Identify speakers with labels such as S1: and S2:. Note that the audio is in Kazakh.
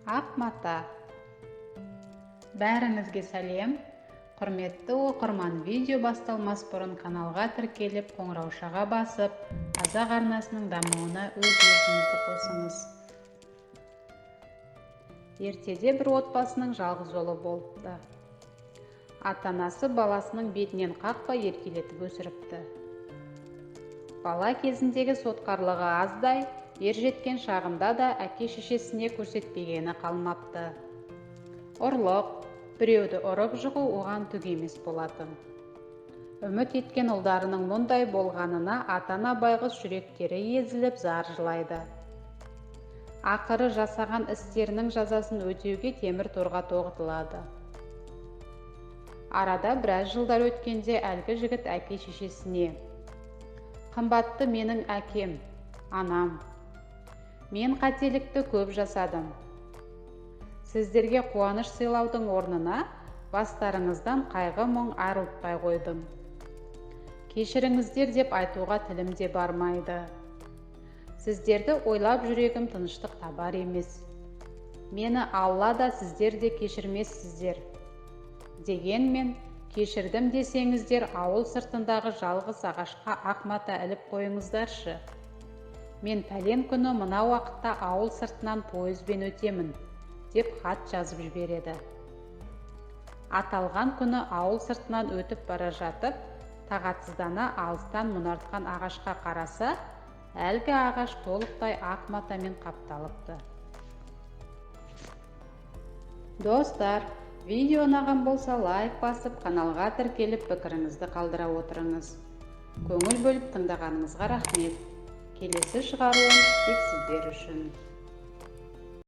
S1: Ақ мата. Бәріңізге сәлем. Құрметті оқырман, видео басталмас бұрын каналға тіркеліп, қоңыраушаға басып, қазақ арнасының дамуына өз үлесіңізді қосыңыз. Ертеде бір отбасының жалғыз ұлы болыпты. Ата-анасы баласының бетінен қақпай еркелетіп өсіріпті. Бала кезіндегі сотқарлығы аздай, ержеткен шағында да әке-шешесіне көрсетпегені қалмапты. Ұрлық, біреуді ұрып жығу оған түк емес болатын. Үміт еткен ұлдарының мұндай болғанына ата-ана байғұс жүректері езіліп зар жылайды. Ақыры жасаған істерінің жазасын өтеуге темір торға тоғытылады. Арада біраз жылдар өткенде әлгі жігіт әке-шешесіне: «Қымбатты менің әкем, анам, мен қателікті көп жасадым. Сіздерге қуаныш сыйлаудың орнына бастарыңыздан қайғы мұң айрылтпай қойдым. Кешіріңіздер деп айтуға тілім де бармайды. Сіздерді ойлап жүрегім тыныштық табар емес. Мені Алла да сіздер де кешірмессіздер. Дегенмен, кешірдім десеңіздер, ауыл сыртындағы жалғыз ағашқа ақ мата іліп қойыңыздаршы. Мен пәлен күні мына уақытта ауыл сыртынан пойызбен өтемін», деп хат жазып жібереді. Аталған күні ауыл сыртынан өтіп бара жатып, тағатсыздана алыстан мұнартқан ағашқа қараса, әлгі ағаш толықтай ақ матамен қапталыпты. Достар, видео ұнаған болса лайк басып, каналға тіркеліп пікіріңізді қалдыра отырыңыз. Көңіл бөліп тыңдағаныңызға рахмет. Келесі шығаруым тек сіздер үшін.